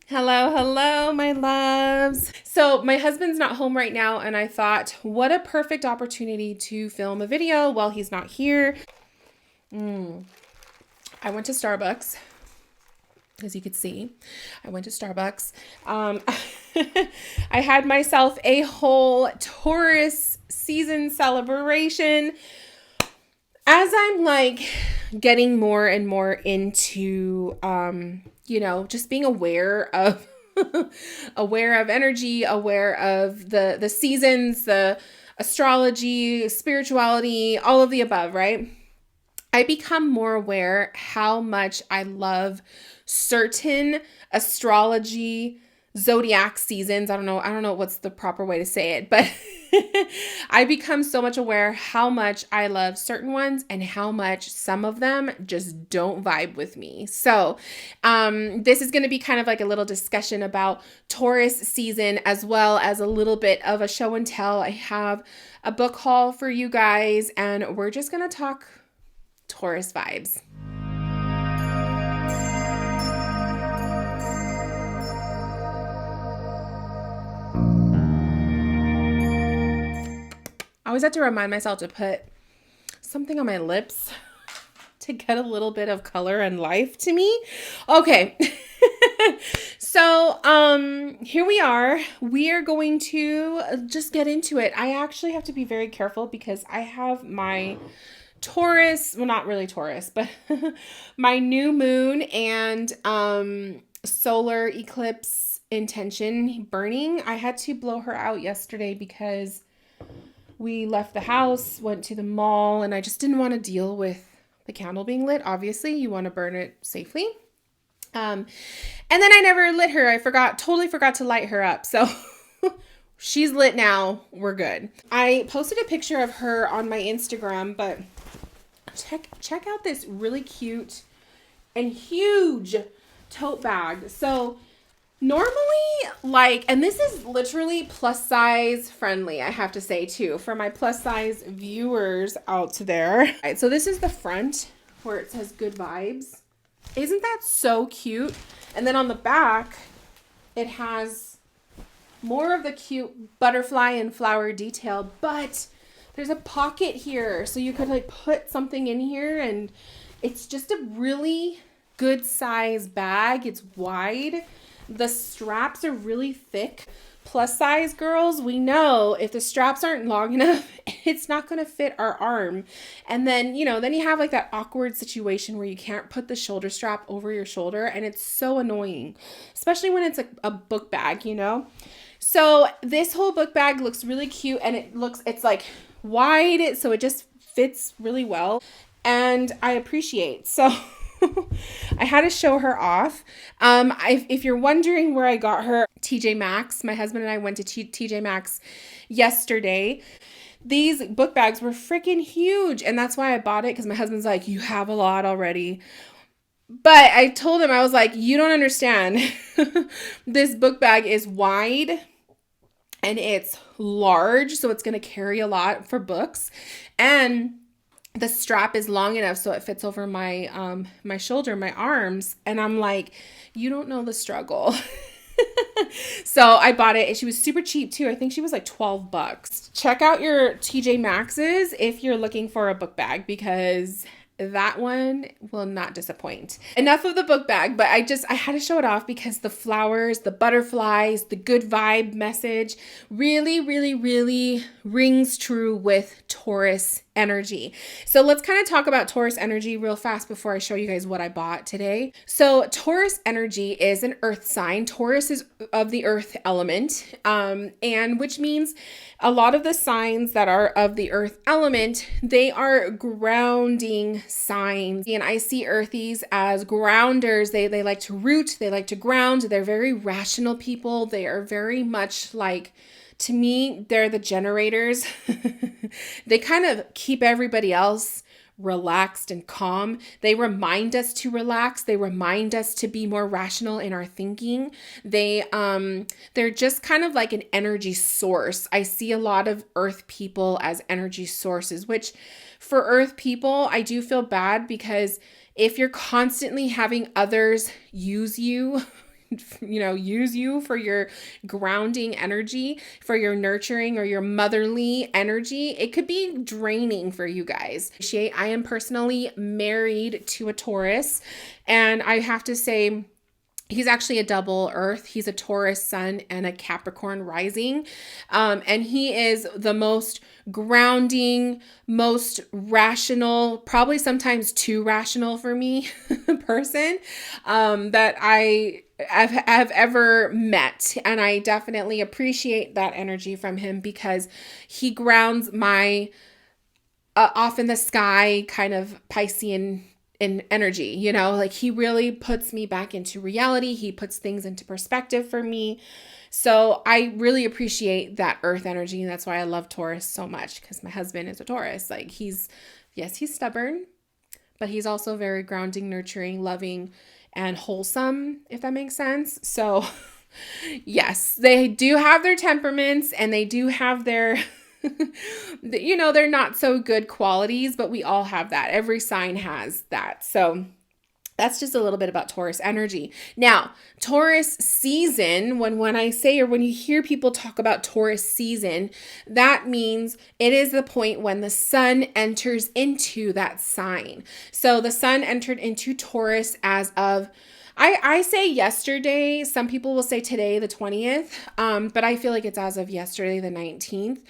Hello, hello, my loves. So, my husband's not home right now, and I thought, what a perfect opportunity to film a video while he's not here. I went to Starbucks, as you could see. I went to Starbucks. I had myself a whole Taurus season celebration. As I'm like getting more and more into, just being aware of aware of energy, aware of the seasons, the astrology, spirituality, all of the above, right? I become more aware how much I love certain astrology zodiac seasons. I don't know what's the proper way to say it, but I become so much aware how much I love certain ones and how much some of them just don't vibe with me. So, this is going to be kind of like a little discussion about Taurus season, as well as a little bit of a show and tell. I have a book haul for you guys, and we're just going to talk Taurus vibes. I always have to remind myself to put something on my lips to get a little bit of color and life to me. Okay. So, here we are. We are going to just get into it. I actually have to be very careful because I have my Taurus, well, not really Taurus, but my new moon and solar eclipse intention burning. I had to blow her out yesterday because we left the house, went to the mall, and I just didn't want to deal with the candle being lit. Obviously, you want to burn it safely. And then I never lit her. Totally forgot to light her up. So she's lit now. We're good. I posted a picture of her on my Instagram, but check out this really cute and huge tote bag. So normally, and this is literally plus size friendly, I have to say too, for my plus size viewers out there. All right, so this is the front where it says good vibes. Isn't that so cute? And then on the back, it has more of the cute butterfly and flower detail, but there's a pocket here. So you could like put something in here, and it's just a really good size bag. It's wide. The straps are really thick. Plus size girls, we know if the straps aren't long enough, it's not going to fit our arm. And then, then you have like that awkward situation where you can't put the shoulder strap over your shoulder, and it's so annoying, especially when it's a book bag, So this whole book bag looks really cute, and it's like wide, so it just fits really well, and I appreciate. So I had to show her off. If you're wondering where I got her, TJ Maxx. My husband and I went to TJ Maxx yesterday. These book bags were freaking huge, and that's why I bought it, because my husband's like, you have a lot already. But I told him, I was like, you don't understand. This book bag is wide and it's large, so it's going to carry a lot for books. And the strap is long enough so it fits over my my shoulder, my arms, and I'm like, you don't know the struggle. So I bought it, and she was super cheap too. I think she was like $12. Check out your TJ Maxx's if you're looking for a book bag, because that one will not disappoint. Enough of the book bag, but I had to show it off because the flowers, the butterflies, the good vibe message really, really, really rings true with Taurus energy. So let's kind of talk about Taurus energy real fast before I show you guys what I bought today. So Taurus energy is an earth sign. Taurus is of the earth element, and which means a lot of the signs that are of the earth element, they are grounding signs. And I see earthies as grounders. They like to root, they like to ground. They're very rational people. They are very much like, to me, they're the generators. They kind of keep everybody else relaxed and calm. They remind us to relax. They remind us to be more rational in our thinking. They're just kind of like an energy source. I see a lot of earth people as energy sources, which for earth people, I do feel bad, because if you're constantly having others use you use you for your grounding energy, for your nurturing or your motherly energy. It could be draining for you guys. I am personally married to a Taurus, and I have to say, he's actually a double earth. He's a Taurus sun and a Capricorn rising. And he is the most grounding, most rational, probably sometimes too rational for me person that I have ever met. And I definitely appreciate that energy from him because he grounds my off in the sky kind of Piscean in energy, like he really puts me back into reality. He puts things into perspective for me. So I really appreciate that earth energy. And that's why I love Taurus so much, because my husband is a Taurus. Like he's stubborn, but he's also very grounding, nurturing, loving, and wholesome, if that makes sense. So yes, they do have their temperaments and they do have their they're not so good qualities, but we all have that. Every sign has that. So that's just a little bit about Taurus energy. Now, Taurus season, when I say, or when you hear people talk about Taurus season, that means it is the point when the sun enters into that sign. So the sun entered into Taurus as of, I say yesterday. Some people will say today, the 20th, but I feel like it's as of yesterday, the 19th.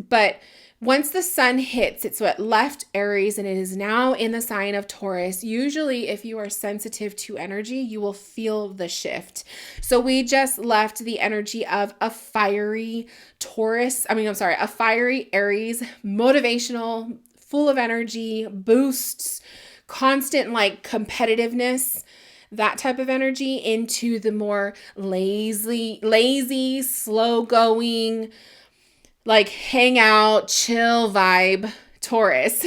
But once the sun hits, it's what left Aries and it is now in the sign of Taurus. Usually, if you are sensitive to energy, you will feel the shift. So we just left the energy of a fiery a fiery Aries, motivational, full of energy, boosts, constant like competitiveness, that type of energy, into the more lazy, slow going, like hang out, chill vibe Taurus.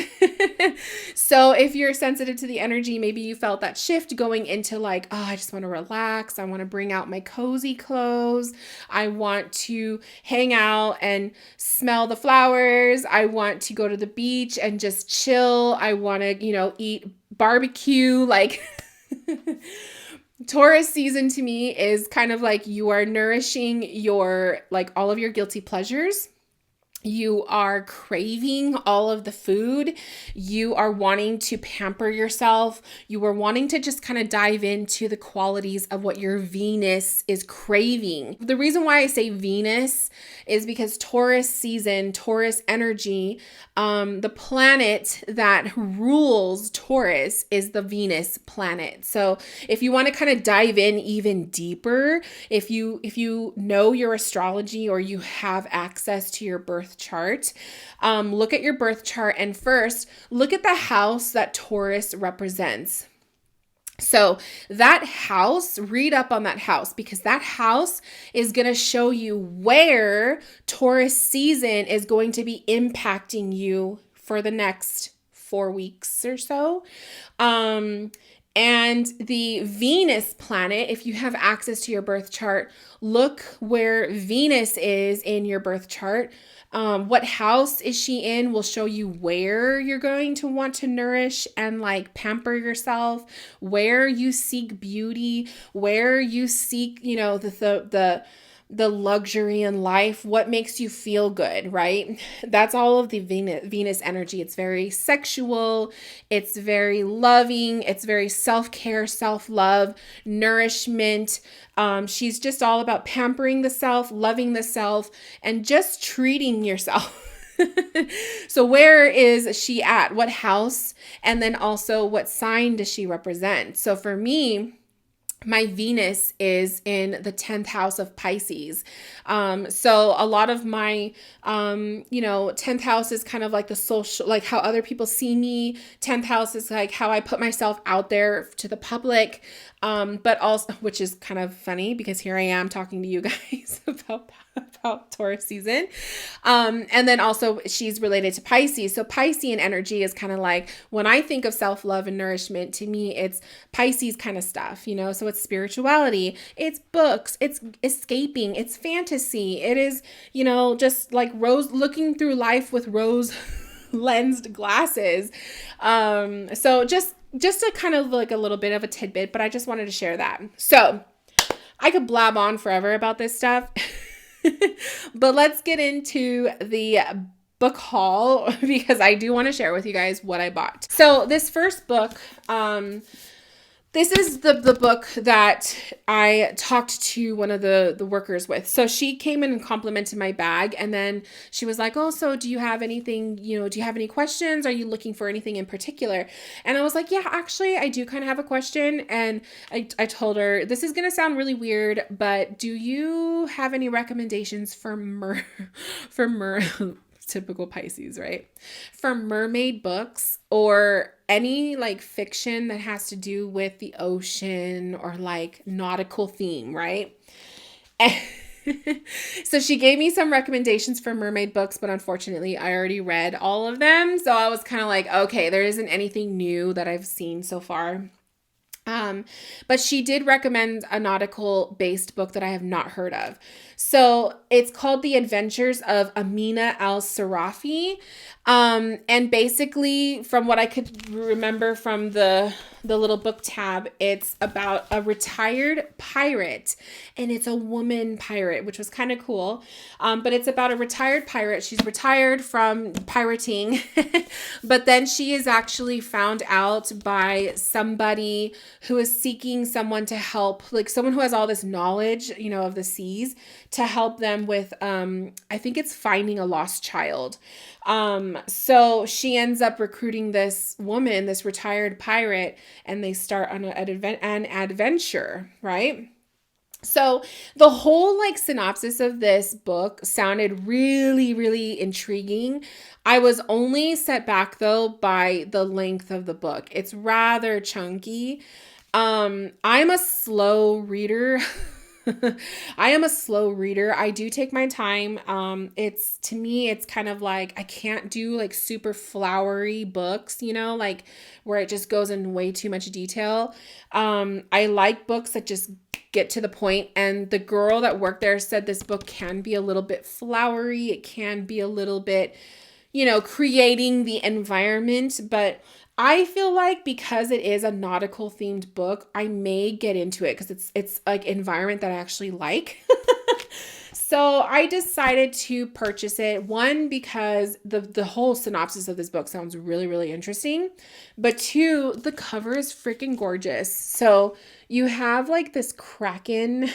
So if you're sensitive to the energy, maybe you felt that shift going into like, oh, I just want to relax. I want to bring out my cozy clothes. I want to hang out and smell the flowers. I want to go to the beach and just chill. I want to, eat barbecue. Like Taurus season to me is kind of like you are nourishing your, like all of your guilty pleasures. You are craving all of the food. You are wanting to pamper yourself. You are wanting to just kind of dive into the qualities of what your Venus is craving. The reason why I say Venus is because Taurus season, Taurus energy, the planet that rules Taurus is the Venus planet. So if you want to kind of dive in even deeper, if you know your astrology or you have access to your birth chart, look at your birth chart and first look at the house that Taurus represents. So that house, read up on that house, because that house is going to show you where Taurus season is going to be impacting you for the next 4 weeks or so. And the Venus planet, if you have access to your birth chart, look where Venus is in your birth chart. What house is she in will show you where you're going to want to nourish and like pamper yourself, where you seek beauty, where you seek, the luxury in life, what makes you feel good, right? That's all of the Venus energy. It's very sexual. It's very loving. It's very self-care, self-love, nourishment. She's just all about pampering the self, loving the self, and just treating yourself. So where is she at? What house? And then also what sign does she represent? So for me, my Venus is in the 10th house of Pisces. So a lot of my, 10th house is kind of like the social, like how other people see me. 10th house is like how I put myself out there to the public. But also, which is kind of funny because here I am talking to you guys about Taurus season. And then also she's related to Pisces. So Piscean energy is kind of like, when I think of self-love and nourishment, to me, it's Pisces kind of stuff, so it's spirituality, it's books, it's escaping, it's fantasy. It is, just like looking through life with rose lensed glasses. So just a kind of like a little bit of a tidbit, but I just wanted to share that. So I could blab on forever about this stuff. But let's get into the book haul because I do want to share with you guys what I bought. So this first book, this is the book that I talked to one of the workers with. So she came in and complimented my bag. And then she was like, oh, so do you have anything, do you have any questions? Are you looking for anything in particular? And I was like, yeah, actually, I do kind of have a question. And I told her, this is going to sound really weird, but do you have any recommendations for typical Pisces, right? For mermaid books or any like fiction that has to do with the ocean or like nautical theme, right? So she gave me some recommendations for mermaid books, but unfortunately I already read all of them. So I was kind of like, okay, there isn't anything new that I've seen so far. But she did recommend a nautical based book that I have not heard of. So it's called The Adventures of Amina al-Sarafi. And basically from what I could remember from the little book tab, it's about a retired pirate, and it's a woman pirate, which was kind of cool. But it's about a retired pirate. She's retired from pirating, but then she is actually found out by somebody who is seeking someone to help, like someone who has all this knowledge, of the seas, to help them with, I think it's finding a lost child. So she ends up recruiting this woman, this retired pirate, and they start on an adventure, right? So the whole like synopsis of this book sounded really, really intriguing. I was only set back though by the length of the book. It's rather chunky. I'm a slow reader. I do take my time. To me, it's kind of like, I can't do like super flowery books, like where it just goes in way too much detail. I like books that just get to the point. And the girl that worked there said this book can be a little bit flowery. It can be a little bit, creating the environment, but I feel like because it is a nautical themed book, I may get into it because it's like environment that I actually like. So I decided to purchase it. One, because the whole synopsis of this book sounds really, really interesting. But two, the cover is freaking gorgeous. So you have like this kraken,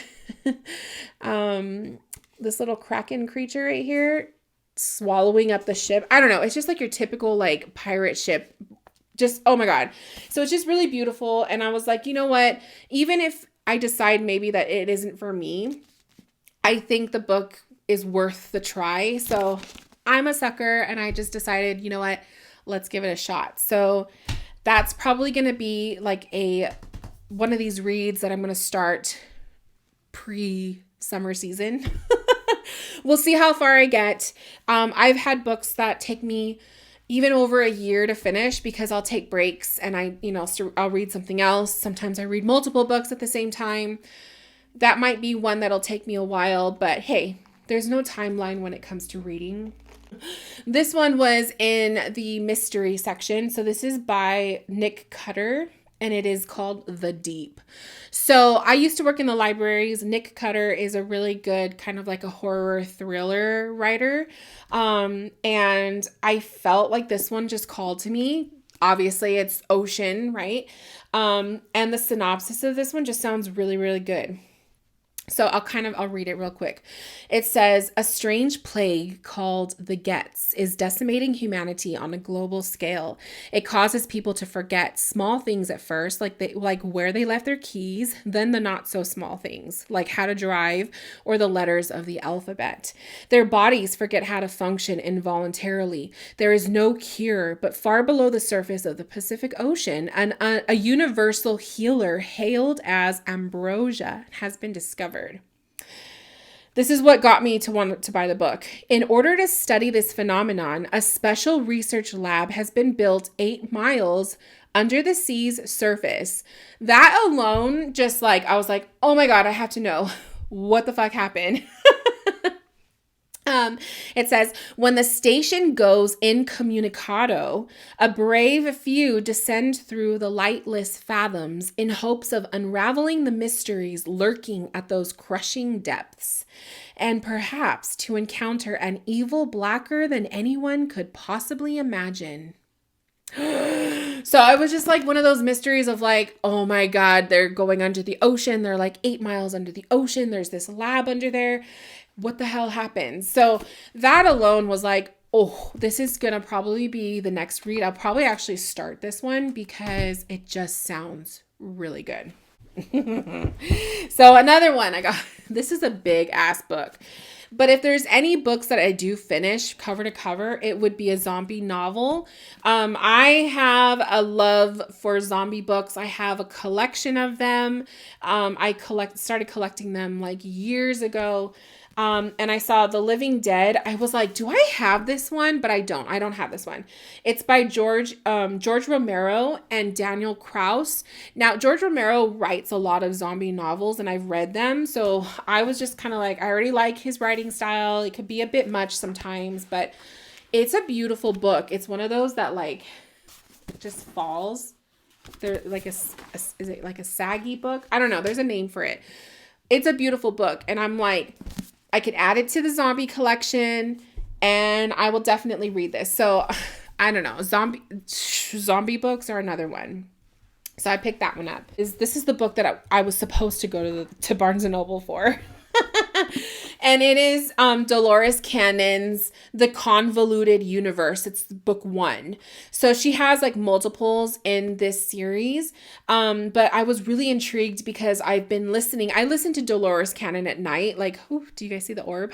this little kraken creature right here swallowing up the ship. I don't know. It's just like your typical like pirate ship. Just, oh my God. So it's just really beautiful. And I was like, you know what? Even if I decide maybe that it isn't for me, I think the book is worth the try. So I'm a sucker and I just decided, you know what? Let's give it a shot. So that's probably going to be like one of these reads that I'm going to start pre-summer season. We'll see how far I get. I've had books that take me even over a year to finish because I'll take breaks and I'll read something else. Sometimes I read multiple books at the same time. That might be one that'll take me a while, but hey, there's no timeline when it comes to reading. This one was in the mystery section. So this is by Nick Cutter, and it is called The Deep. So I used to work in the libraries. Nick Cutter is a really good kind of like a horror thriller writer. And I felt like this one just called to me. Obviously it's ocean, right? And the synopsis of this one just sounds really, really good. So I'll read it real quick. It says, a strange plague called the Gets is decimating humanity on a global scale. It causes people to forget small things at first, like where they left their keys, then the not so small things, like how to drive or the letters of the alphabet. Their bodies forget how to function involuntarily. There is no cure, but far below the surface of the Pacific Ocean, a universal healer hailed as ambrosia has been discovered. This is what got me to want to buy the book. In order to study this phenomenon, a special research lab has been built 8 miles under the sea's surface. That alone, I was like, oh my God, I have to know what the fuck happened. It says, when the station goes incommunicado, a brave few descend through the lightless fathoms in hopes of unraveling the mysteries lurking at those crushing depths, and perhaps to encounter an evil blacker than anyone could possibly imagine. So I was just like one of those mysteries of like, oh my God, they're going under the ocean. They're like 8 miles under the ocean. There's this lab under there. What the hell happened? So that alone was like, oh, this is going to probably be the next read. I'll probably actually start this one because it just sounds really good. So another one I got, this is a big ass book. But if there's any books that I do finish cover to cover, it would be a zombie novel. I have a love for zombie books. I have a collection of them. I started collecting them like years ago. And I saw The Living Dead. I was like, do I have this one? But I don't. I don't have this one. It's by George Romero and Daniel Kraus. Now, George Romero writes a lot of zombie novels, and I've read them. So I was just kind of like, I already like his writing style. It could be a bit much sometimes, but it's a beautiful book. It's one of those that like just falls. They're like is it like a saggy book? I don't know. There's a name for it. It's a beautiful book. And I'm like, I could add it to the zombie collection, and I will definitely read this. So I don't know. Zombie books are another one. So I picked that one up. This is the book that I was supposed to go to Barnes and Noble for. And it is Dolores Cannon's The Convoluted Universe. It's book 1. So she has like multiples in this series. But I was really intrigued because I've been listening. I listen to Dolores Cannon at night. Like, ooh, do you guys see the orb?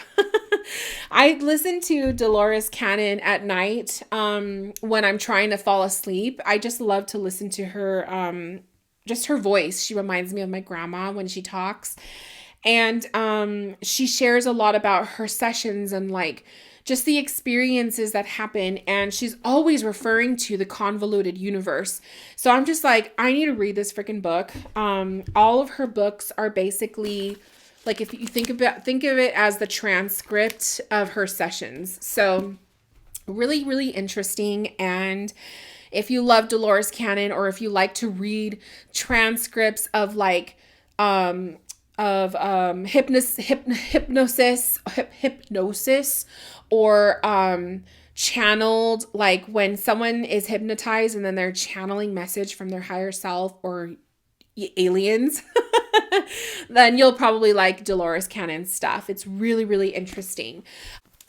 I listen to Dolores Cannon at night when I'm trying to fall asleep. I just love to listen to her, just her voice. She reminds me of my grandma when she talks. And she shares a lot about her sessions and like just the experiences that happen. And she's always referring to the convoluted universe. So I'm just like, I need to read this freaking book. All of her books are basically like, if you think of it as the transcript of her sessions. So really, really interesting. And if you love Dolores Cannon, or if you like to read transcripts of like, hypnosis or channeled, like when someone is hypnotized and then they're channeling message from their higher self or aliens, then you'll probably like Dolores Cannon's stuff. It's really, really interesting.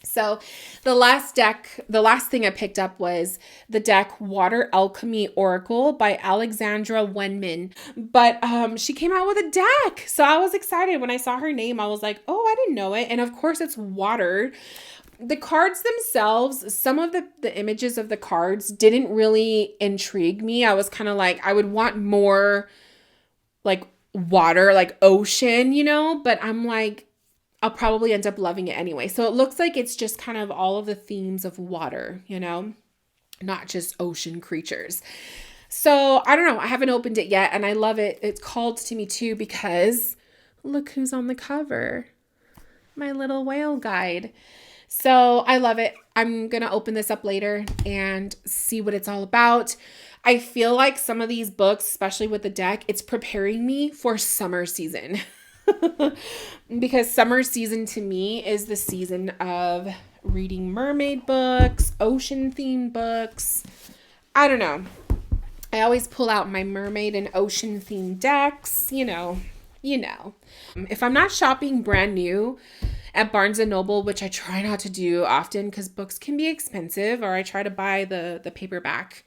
So the last thing I picked up was the deck Water Alchemy Oracle by Alexandra Wenman. But she came out with a deck. So I was excited when I saw her name. I was like, oh, I didn't know it. And of course it's water. The cards themselves, some of the images of the cards didn't really intrigue me. I was kind of like, I would want more like water, like ocean, you know, but I'm like, I'll probably end up loving it anyway. So it looks like it's just kind of all of the themes of water, you know, not just ocean creatures. So I don't know. I haven't opened it yet and I love it. It's called to me too because look who's on the cover. My little whale guide. So I love it. I'm going to open this up later and see what it's all about. I feel like some of these books, especially with the deck, it's preparing me for summer season. Because summer season to me is the season of reading mermaid books, ocean themed books. I don't know. I always pull out my mermaid and ocean themed decks, you know. If I'm not shopping brand new at Barnes and Noble, which I try not to do often because books can be expensive, or I try to buy the paperback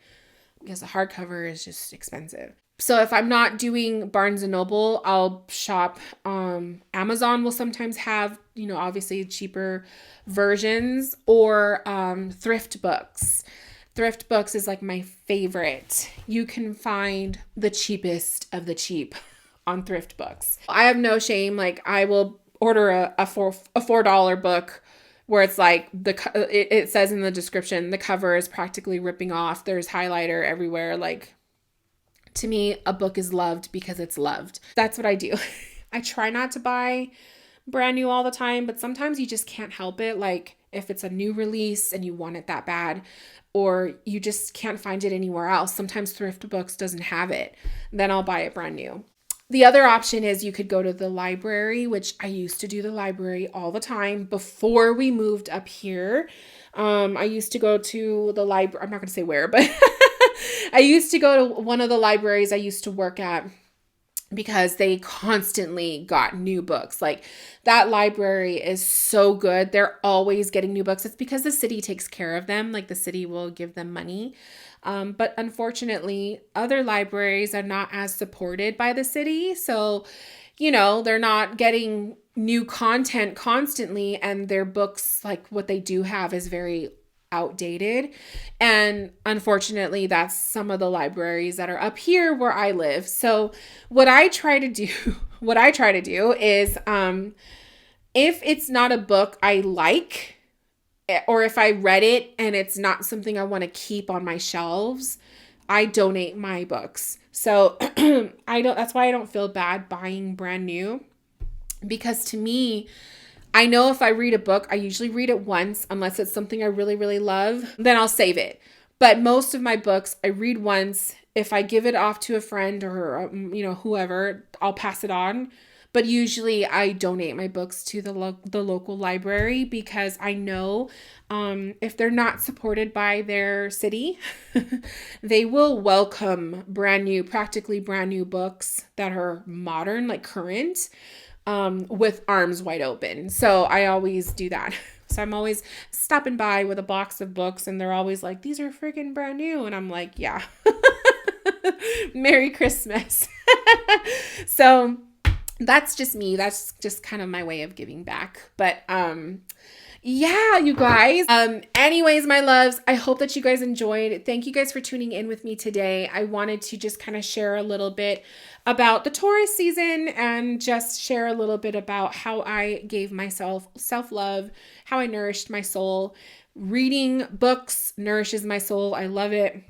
because the hardcover is just expensive. So if I'm not doing Barnes and Noble, I'll shop. Amazon will sometimes have, you know, obviously cheaper versions, or thrift books. Thrift books is like my favorite. You can find the cheapest of the cheap on thrift books. I have no shame. Like I will order a $4 book where it's like it says in the description, the cover is practically ripping off. There's highlighter everywhere. Like, to me, a book is loved because it's loved. That's what I do. I try not to buy brand new all the time, but sometimes you just can't help it. Like if it's a new release and you want it that bad, or you just can't find it anywhere else. Sometimes Thrift Books doesn't have it. Then I'll buy it brand new. The other option is you could go to the library, which I used to do the library all the time before we moved up here. I used to go to the library. I'm not going to say where, but I used to go to one of the libraries I used to work at because they constantly got new books. Like that library is so good. They're always getting new books. It's because the city takes care of them. Like the city will give them money. But unfortunately, other libraries are not as supported by the city. So, they're not getting new content constantly, and their books, like what they do have, is very outdated. And unfortunately, that's some of the libraries that are up here where I live. So what I try to do is if it's not a book I like, or if I read it and it's not something I want to keep on my shelves, I donate my books. So that's why I don't feel bad buying brand new, because to me, I know if I read a book, I usually read it once, unless it's something I really, really love, then I'll save it. But most of my books, I read once. If I give it off to a friend or, whoever, I'll pass it on. But usually I donate my books to the local library, because I know if they're not supported by their city, they will welcome practically brand new books that are modern, like current, with arms wide open. So I always do that. So I'm always stopping by with a box of books, and they're always like, these are freaking brand new. And I'm like, yeah. Merry Christmas. So that's just me. That's just kind of my way of giving back. But yeah, you guys. Anyways, my loves, I hope that you guys enjoyed. Thank you guys for tuning in with me today. I wanted to just kind of share a little bit about the Taurus season, and just share a little bit about how I gave myself self-love, how I nourished my soul. Reading books nourishes my soul. I love it.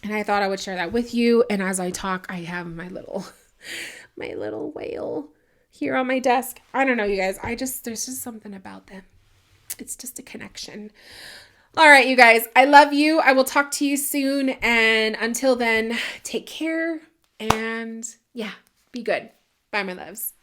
And I thought I would share that with you. And as I talk, I have my little whale here on my desk. I don't know, you guys. There's just something about them. It's just a connection. All right, you guys. I love you. I will talk to you soon. And until then, take care. And yeah, be good. Bye, my loves.